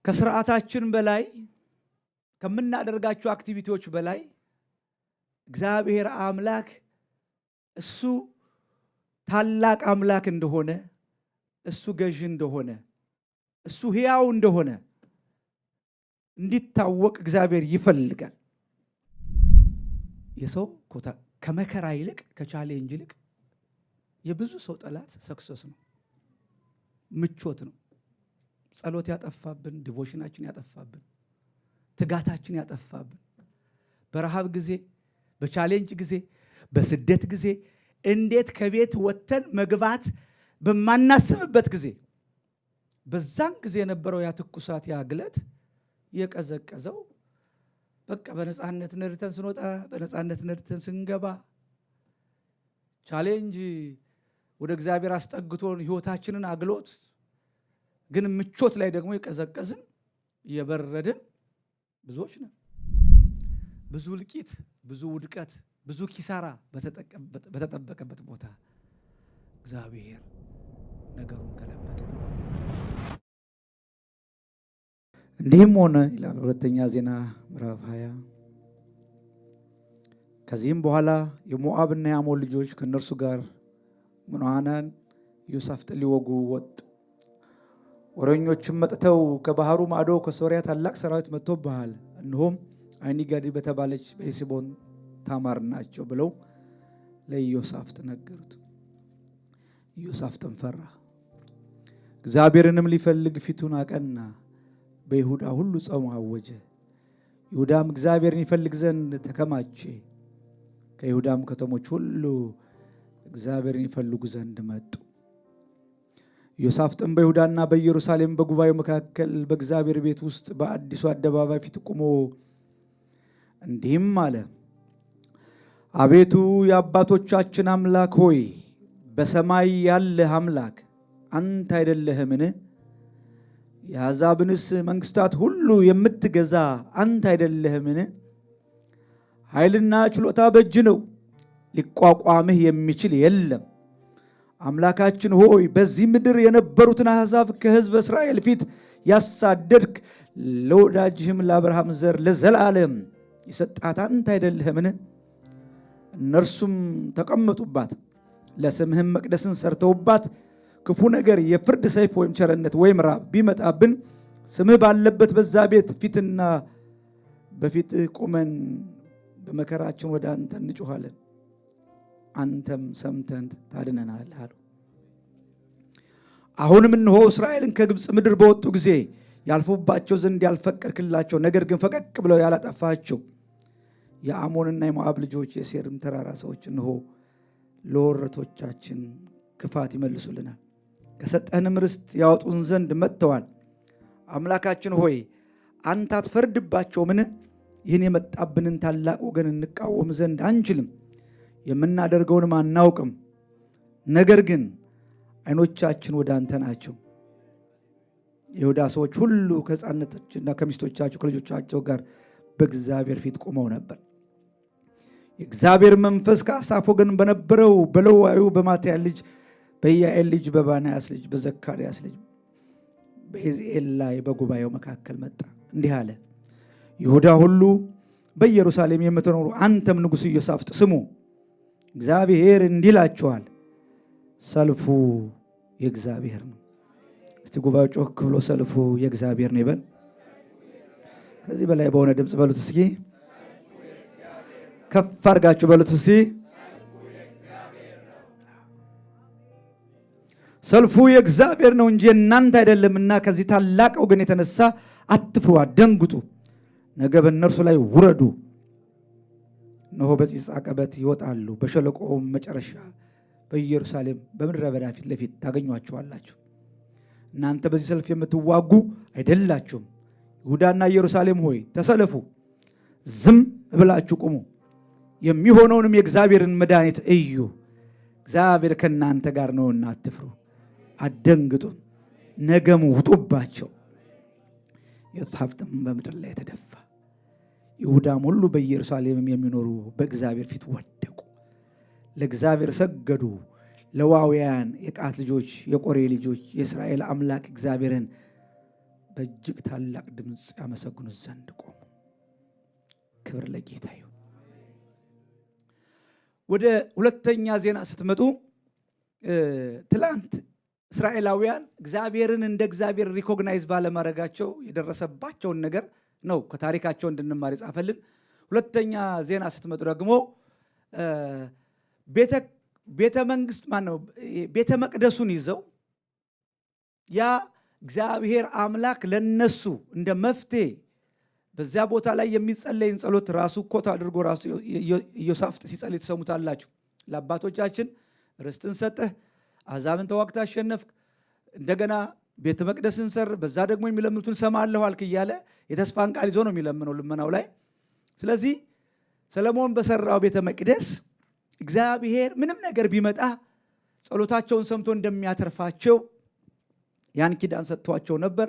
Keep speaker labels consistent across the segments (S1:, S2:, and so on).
S1: ከስርዓታችን በላይ ከምናደርጋቸው አክቲቪቲዎች በላይ እግዚአብሔር አምላክ እሱ ታላቅ አምላክ እንደሆነ እሱ ገዥ እንደሆነ እሱ ሕያው እንደሆነ እንዲታወቅ እግዚአብሔር ይፈልጋል። የሰው ከመከራ ይልቅ ከቻሌንጅ ይልቅ የብዙ ሰው ጠላት ሰክሰስ ነው፣ ምቾት ነው። ጸሎት ያጠፋብን፣ ዲቮሽናችን ያጠፋብን፣ ትጋታችን ያጠፋብን፣ በረሃብ ጊዜ፣ በቻሌንጅ ጊዜ፣ በስደት ጊዜ እንዴት ከቤት ወጥተን መግባት በማናስብበት ጊዜ በዛን ጊዜ የነበረው ያ ትኩሳት ያ ግለት የቀዘቀዘው በቃ በነፃነት ነድተን ስንወጣ በነፃነት ነድተን ስንገባ ቻሌንጅ ወደ እግዚአብሔር አስጠግቶን ህይወታችንን አግሎት ግን ምቾት ላይ ደግሞ የቀዘቀዝን የበረድን ብዙዎች ነን። ብዙ ልቂት፣ ብዙ ውድቀት፣ ብዙ ኪሳራ በተጠበቀበት ቦታ እግዚአብሔር ነገሩን ገለበጠ። እንዲህም ሆነ ይላል ሁለተኛ ዜና ምዕራፍ 20። ከዚህም በኋላ የሞዓብና የአሞን ልጆች ከነርሱ ጋር ምኖዓናን ኢዮሳፍጥን ሊወጉ ወጡ። ወረኞችም መጥተው ከባህሩ ማዶ ከሶርያ ታላቅ ሰራዊት መጥቶብሃል፣ እነሆም አይኒጋዲ በተባለች በሄስቦን ታማር ናቸው ብለው ለኢዮሳፍጥ ነገሩት። ኢዮሳፍጥም ፈራ፣ እግዚአብሔርንም ሊፈልግ ፊቱን አቀና፣ በይሁዳ ሁሉ ጾም አወጀ። ይሁዳም እግዚአብሔርን ይፈልግ ዘንድ ተከማቸ። ከይሁዳም ከተሞች ሁሉ እግዚአብሔርን ይፈልጉ ዘንድ መጡ። ኢዮሳፍጥም በይሁዳና በኢየሩሳሌም በጉባኤው መካከል በእግዚአብሔር ቤት ውስጥ በአዲሱ አደባባይ ፊት ቆሞ እንዲህም አለ፣ አቤቱ የአባቶቻችን አምላክ ሆይ በሰማይ ያለህ አምላክ አንተ አይደለህምን? የአሕዛብንስ መንግስታት ሁሉ የምትገዛ አንተ አይደለህምን? ኃይልና ችሎታ በእጅ ነው፣ ሊቋቋምህ የሚችል የለም። አምላካችን ሆይ በዚህ ምድር የነበሩትን አሕዛብ ከሕዝብ እስራኤል ፊት ያሳደድክ ለወዳጅህም ለአብርሃም ዘር ለዘላለም የሰጣት አንተ አይደለህምን? እነርሱም ተቀመጡባት፣ ለስምህም መቅደስን ሰርተውባት ክፉ ነገር የፍርድ ሰይፍ ወይም ቸርነት ወይም ራብ ቢመጣብን ስምህ ባለበት በዛ ቤት ፊትና በፊትህ ቆመን በመከራችን ወደ አንተ እንጮኻለን፣ አንተም ሰምተን ታድነናለህ አሉ። አሁንም እነሆ እስራኤልን ከግብፅ ምድር በወጡ ጊዜ ያልፉባቸው ዘንድ ያልፈቀድክላቸው ነገር ግን ፈቀቅ ብለው ያላጠፋቸው የአሞንና የሞዓብ ልጆች የሴርም ተራራ ሰዎች እነሆ ለወረቶቻችን ክፋት ይመልሱልናል፣ ከሰጠህንም ርስት ያወጡን ዘንድ መጥተዋል። አምላካችን ሆይ አንተ አትፈርድባቸውምን? ይህን የመጣብንን ታላቅ ወገን እንቃወም ዘንድ አንችልም፣ የምናደርገውንም አናውቅም። ነገር ግን ዓይኖቻችን ወደ አንተ ናቸው። የይሁዳ ሰዎች ሁሉ ከሕፃናቶችና ከሚስቶቻቸው ከልጆቻቸው ጋር በእግዚአብሔር ፊት ቆመው ነበር። የእግዚአብሔር መንፈስ ከአሳፍ ወገን በነበረው በሌዋዊው በማትያስ ልጅ በኢያኤል ልጅ በባንያስ ልጅ በዘካርያስ ልጅ በሕዝኤል ላይ በጉባኤው መካከል መጣ። እንዲህ አለ፣ ይሁዳ ሁሉ በኢየሩሳሌም የምትኖሩ አንተም ንጉሥ ኢዮሳፍጥ ስሙ፣ እግዚአብሔር እንዲህ ይላችኋል፣ ሰልፉ የእግዚአብሔር ነው። እስቲ ጉባኤው ጮክ ብሎ ሰልፉ የእግዚአብሔር ነው ይበል። ከዚህ በላይ በሆነ ድምፅ በሉት እስኪ፣ ከፍ አድርጋችሁ በሉት እስኪ። ሰልፉ የእግዚአብሔር ነው እንጂ እናንተ አይደለምና ከዚህ ታላቅ ወገን የተነሳ አትፍሩ፣ አትደንግጡ። ነገ በእነርሱ ላይ ውረዱ። እነሆ በጺጽ ዓቀበት ይወጣሉ፣ በሸለቆውም መጨረሻ በኢየሩሳሌም በምድረ በዳ ፊት ለፊት ታገኟቸዋላችሁ። እናንተ በዚህ ሰልፍ የምትዋጉ አይደላችሁም። ይሁዳና ኢየሩሳሌም ሆይ ተሰለፉ፣ ዝም ብላችሁ ቁሙ፣ የሚሆነውንም የእግዚአብሔርን መድኃኒት እዩ። እግዚአብሔር ከእናንተ ጋር ነውና አትፍሩ፣ አትደንግጡ። ነገም ውጡባቸው። ኢዮሳፍጥም በምድር ላይ ተደፋ። ይሁዳም ሁሉ በኢየሩሳሌምም የሚኖሩ በእግዚአብሔር ፊት ወደቁ፣ ለእግዚአብሔር ሰገዱ። ሌዋውያን የቀዓት ልጆች የቆሬ ልጆች የእስራኤል አምላክ እግዚአብሔርን በእጅግ ታላቅ ድምፅ ያመሰግኑት ዘንድ ቆሙ። ክብር ለጌታ ይሁን። ወደ ሁለተኛ ዜና ስትመጡ ትላንት እስራኤላውያን እግዚአብሔርን እንደ እግዚአብሔር ሪኮግናይዝ ባለማድረጋቸው የደረሰባቸውን ነገር ነው ከታሪካቸው እንድንማር የጻፈልን። ሁለተኛ ዜና ስትመጡ ደግሞ ቤተ መንግስት ማነው ቤተ መቅደሱን ይዘው ያ እግዚአብሔር አምላክ ለነሱ እንደ መፍትሄ በዚያ ቦታ ላይ የሚጸለይን ጸሎት ራሱ ኮት አድርጎ ራሱ ኢዮሳፍጥ ሲጸልይ ተሰሙታላችሁ። ለአባቶቻችን ርስትን ሰጠህ፣ አሕዛብን ተዋግተህ አሸነፍክ፣ እንደገና ቤተ መቅደስን ሰር፣ በዛ ደግሞ የሚለምኑትን ሰማለሁ አልክ እያለ የተስፋን ቃል ይዞ ነው የሚለምነው ልመናው ላይ። ስለዚህ ሰለሞን በሰራው ቤተ መቅደስ እግዚአብሔር ምንም ነገር ቢመጣ ጸሎታቸውን ሰምቶ እንደሚያተርፋቸው ያን ኪዳን ሰጥቷቸው ነበር።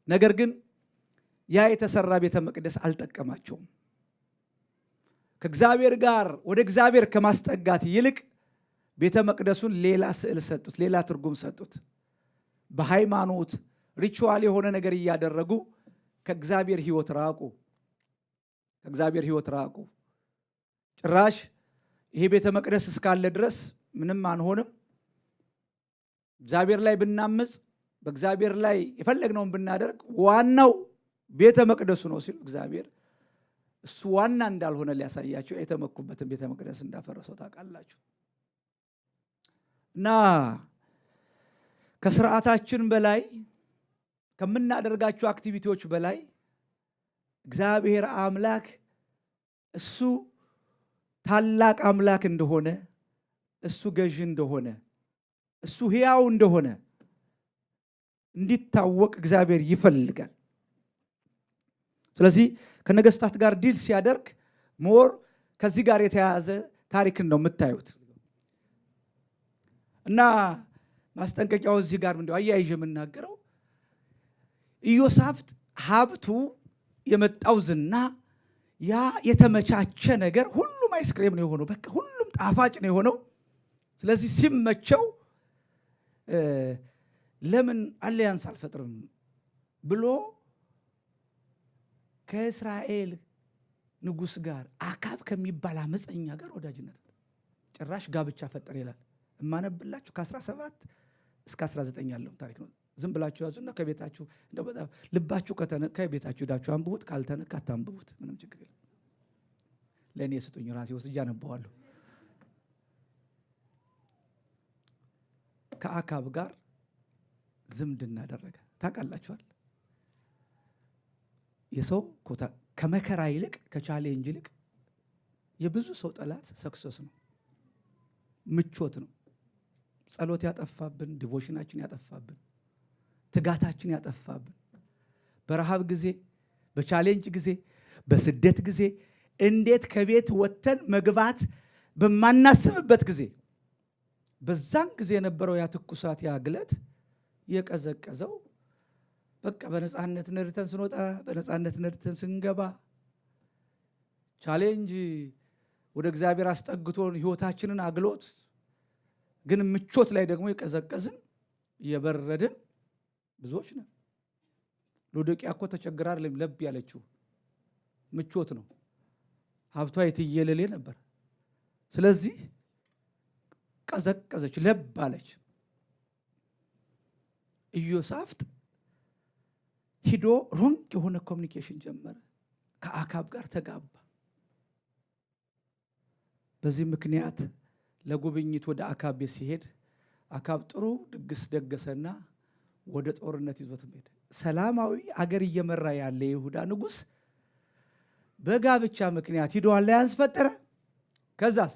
S1: ነገር ግን ያ የተሰራ ቤተ መቅደስ አልጠቀማቸውም። ከእግዚአብሔር ጋር ወደ እግዚአብሔር ከማስጠጋት ይልቅ ቤተ መቅደሱን ሌላ ስዕል ሰጡት፣ ሌላ ትርጉም ሰጡት። በሃይማኖት ሪቹዋል የሆነ ነገር እያደረጉ ከእግዚአብሔር ሕይወት ራቁ። ከእግዚአብሔር ሕይወት ራቁ። ጭራሽ ይሄ ቤተ መቅደስ እስካለ ድረስ ምንም አንሆንም፣ እግዚአብሔር ላይ ብናምፅ፣ በእግዚአብሔር ላይ የፈለግነውን ብናደርግ ዋናው ቤተ መቅደሱ ነው ሲሉ እግዚአብሔር እሱ ዋና እንዳልሆነ ሊያሳያቸው የተመኩበትን ቤተ መቅደስ እንዳፈረሰው ታውቃላችሁ። እና ከስርዓታችን በላይ ከምናደርጋቸው አክቲቪቲዎች በላይ እግዚአብሔር አምላክ እሱ ታላቅ አምላክ እንደሆነ፣ እሱ ገዥ እንደሆነ፣ እሱ ሕያው እንደሆነ እንዲታወቅ እግዚአብሔር ይፈልጋል። ስለዚህ ከነገስታት ጋር ዲል ሲያደርግ ሞር ከዚህ ጋር የተያያዘ ታሪክን ነው የምታዩት። እና ማስጠንቀቂያው እዚህ ጋር እንደው አያይዤ የምናገረው ኢዮሳፍጥ ሀብቱ የመጣው ዝና ያ የተመቻቸ ነገር ሁሉም አይስክሬም ነው የሆነው። በቃ ሁሉም ጣፋጭ ነው የሆነው። ስለዚህ ሲመቸው ለምን አሊያንስ አልፈጥርም ብሎ ከእስራኤል ንጉስ ጋር አካብ ከሚባል አመፀኛ ጋር ወዳጅነት ጭራሽ ጋብቻ ፈጠር ይላል። እማነብላችሁ ከ17 እስከ 19 ያለው ታሪክ ነው። ዝም ብላችሁ ያዙና ከቤታችሁ እንደው በጣም ልባችሁ ከተነካ ቤታችሁ ሄዳችሁ አንብቡት፣ ካልተነካ አታንብቡት፣ ምንም ችግር የለም። ለእኔ ስጡኝ፣ ራሴ ወስጄ አነበዋለሁ። ከአካብ ጋር ዝምድና አደረገ። ታውቃላችኋል። የሰው ከመከራ ይልቅ ከቻሌንጅ ይልቅ የብዙ ሰው ጠላት ሰክሰስ ነው፣ ምቾት ነው። ጸሎት ያጠፋብን፣ ዲቮሽናችን ያጠፋብን፣ ትጋታችን ያጠፋብን፣ በረሃብ ጊዜ፣ በቻሌንጅ ጊዜ፣ በስደት ጊዜ እንዴት ከቤት ወጥተን መግባት በማናስብበት ጊዜ በዛን ጊዜ የነበረው ያ ትኩሳት ያ ግለት የቀዘቀዘው በቃ በነፃነት ነድተን ስንወጣ በነፃነት ነድተን ስንገባ ቻሌንጅ ወደ እግዚአብሔር አስጠግቶን ህይወታችንን አግሎት ግን ምቾት ላይ ደግሞ የቀዘቀዝን የበረድን ብዙዎች ነን። ሎዶቅያ እኮ ተቸግራ አይደለም ለብ ያለችው፣ ምቾት ነው። ሀብቷ የትየለሌ ነበር። ስለዚህ ቀዘቀዘች፣ ለብ አለች። ኢዮሳፍጥ ሂዶ ሮንግ የሆነ ኮሚኒኬሽን ጀመረ፣ ከአካብ ጋር ተጋባ። በዚህ ምክንያት ለጉብኝት ወደ አካብ ቤት ሲሄድ አካብ ጥሩ ድግስ ደገሰና ወደ ጦርነት ይዞት ሄደ። ሰላማዊ አገር እየመራ ያለ የይሁዳ ንጉስ በጋብቻ ምክንያት ሂዶ አላያንስ ፈጠረ። ከዛስ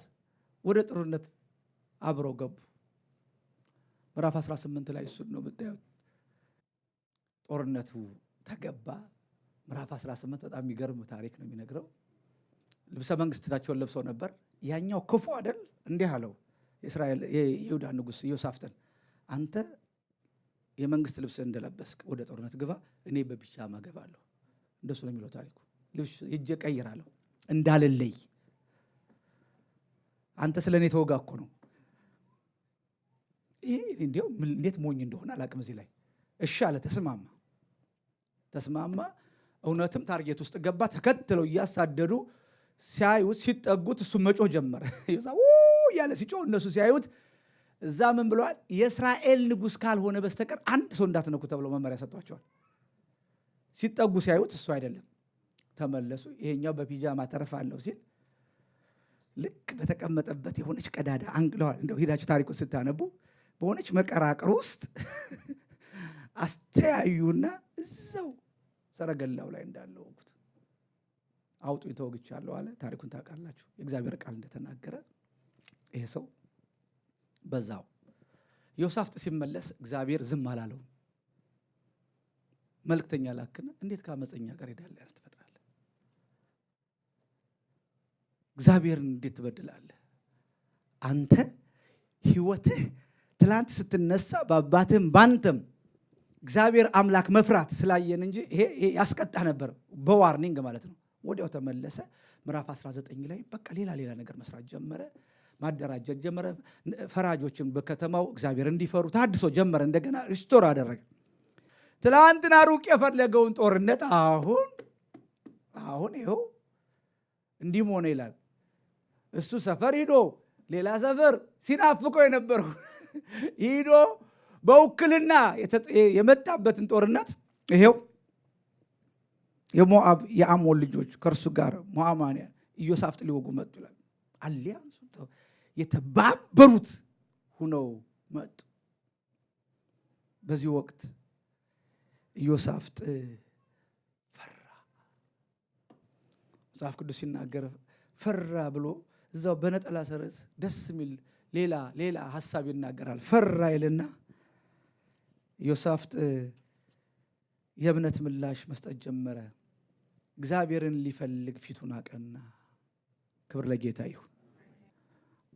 S1: ወደ ጦርነት አብረው ገቡ። ምዕራፍ 18 ላይ እሱን ነው የምታዩት። ጦርነቱ ተገባ። ምዕራፍ 18 በጣም የሚገርም ታሪክ ነው የሚነግረው። ልብሰ መንግስታቸውን ለብሰው ነበር። ያኛው ክፉ አይደል እንዲህ አለው እስራኤል የይሁዳ ንጉስ ኢዮሳፍጥን፣ አንተ የመንግስት ልብስ እንደለበስክ ወደ ጦርነት ግባ፣ እኔ በቢጃማ ገባለሁ። እንደሱ ነው የሚለው ታሪኩ። ልብስ እጄ ቀይራለሁ እንዳልለይ፣ አንተ ስለኔ ተወጋ እኮ ነው። ይሄ እንዴት ሞኝ እንደሆነ አላቅም። እዚህ ላይ እሺ አለ፣ ተስማማ። ተስማማ። እውነትም ታርጌት ውስጥ ገባ። ተከትለው እያሳደዱ ሲያዩት ሲጠጉት እሱ መጮህ ጀመረ። ያለ ሲጮህ እነሱ ሲያዩት እዛ ምን ብለዋል? የእስራኤል ንጉሥ ካልሆነ በስተቀር አንድ ሰው እንዳትነኩ ተብለው መመሪያ ሰጥቷቸዋል። ሲጠጉ ሲያዩት እሱ አይደለም። ተመለሱ። ይሄኛው በፒጃማ ተርፋለሁ ሲል ልክ በተቀመጠበት የሆነች ቀዳዳ አንግለዋል። እንደው ሄዳችሁ ታሪኩን ስታነቡ በሆነች መቀራቅር ውስጥ አስተያዩና እዛው ሰረገላው ላይ እንዳለው ወጉት። አውጡኝ ተወግቻለሁ አለ። ታሪኩን ታውቃላችሁ። የእግዚአብሔር ቃል እንደተናገረ ይሄ ሰው በዛው ዮሳፍጥ ሲመለስ እግዚአብሔር ዝም አላለውም። መልእክተኛ ላክና እንዴት ከአመፀኛ ጋር ሄዳለህ ያስተፈጥራለህ? እግዚአብሔርን እንዴት ትበድላለህ? አንተ ህይወትህ ትላንት ስትነሳ በአባትህም ባንተም እግዚአብሔር አምላክ መፍራት ስላየን እንጂ ይሄ ያስቀጣ ነበር። በዋርኒንግ ማለት ነው። ወዲያው ተመለሰ። ምዕራፍ 19 ላይ በቃ ሌላ ነገር መስራት ጀመረ። ማደራጀት ጀመረ። ፈራጆችን በከተማው እግዚአብሔር እንዲፈሩ ታድሶ ጀመረ። እንደገና ሪስቶር አደረገ። ትላንትና ሩቅ የፈለገውን ጦርነት አሁን ይኸው እንዲህም ሆነ ይላል። እሱ ሰፈር ሂዶ ሌላ ሰፈር ሲናፍቀው የነበረው ሂዶ በውክልና የመጣበትን ጦርነት ይሄው የሞዓብ የአሞን ልጆች ከእርሱ ጋር ሞዓማውያን ኢዮሳፍጥ ሊወጉ መጡ ይላል። አሊያንሱ የተባበሩት ሁነው መጡ። በዚህ ወቅት ኢዮሳፍጥ ፈራ። መጽሐፍ ቅዱስ ሲናገር ፈራ ብሎ እዛው በነጠላ ሰረዝ ደስ የሚል ሌላ ሐሳብ ይናገራል። ፈራ ይልና ኢዮሳፍጥ የእምነት ምላሽ መስጠት ጀመረ። እግዚአብሔርን ሊፈልግ ፊቱን አቀና። ክብር ለጌታ ይሁን።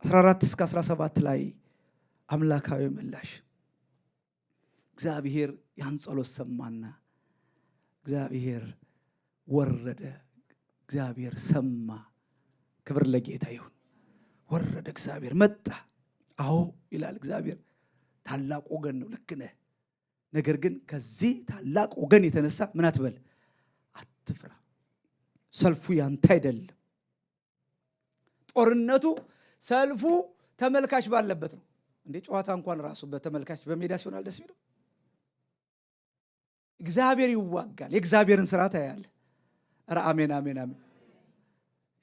S1: 14 እስከ 17 ላይ አምላካዊ ምላሽ እግዚአብሔር ያን ጸሎት ሰማና እግዚአብሔር ወረደ። እግዚአብሔር ሰማ። ክብር ለጌታ ይሁን። ወረደ። እግዚአብሔር መጣ። አዎ ይላል እግዚአብሔር። ታላቅ ወገን ነው። ልክ ነህ። ነገር ግን ከዚህ ታላቅ ወገን የተነሳ ምን አትበል፣ አትፍራ። ሰልፉ ያንተ አይደለም። ጦርነቱ ሰልፉ ተመልካች ባለበት ነው። እንዴ ጨዋታ እንኳን ራሱ በተመልካች በሜዳ ሲሆን ደስ ይለው። እግዚአብሔር ይዋጋል። የእግዚአብሔርን ስራ ታያለህ። ኧረ አሜን አሜን አሜን።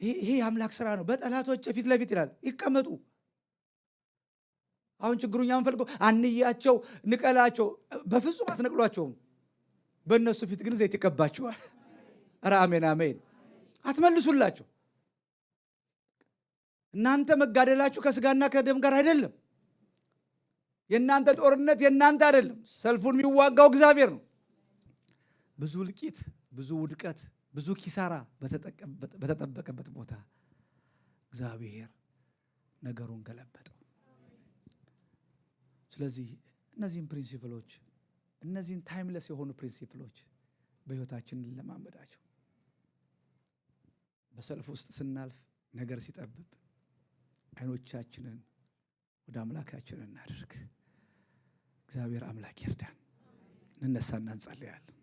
S1: ይሄ የአምላክ ስራ ነው። በጠላቶች ፊት ለፊት ይላል ይቀመጡ። አሁን ችግሩኛ አንፈልገው አንያቸው ንቀላቸው። በፍጹም አትነቅሏቸውም። በእነሱ ፊት ግን ዘይት ይቀባቸዋል። ኧረ አሜን አሜን። አትመልሱላቸው። እናንተ መጋደላችሁ ከስጋና ከደም ጋር አይደለም። የእናንተ ጦርነት የእናንተ አይደለም። ሰልፉን የሚዋጋው እግዚአብሔር ነው። ብዙ እልቂት፣ ብዙ ውድቀት፣ ብዙ ኪሳራ በተጠበቀበት ቦታ እግዚአብሔር ነገሩን ገለበጠው። ስለዚህ እነዚህን ፕሪንሲፕሎች እነዚህን ታይምለስ የሆኑ ፕሪንሲፕሎች በህይወታችን እንለማመዳቸው። በሰልፍ ውስጥ ስናልፍ ነገር ሲጠብብ አይኖቻችንን ወደ አምላካችን እናድርግ። እግዚአብሔር አምላክ ይርዳን። እንነሳና እንጸልያለን።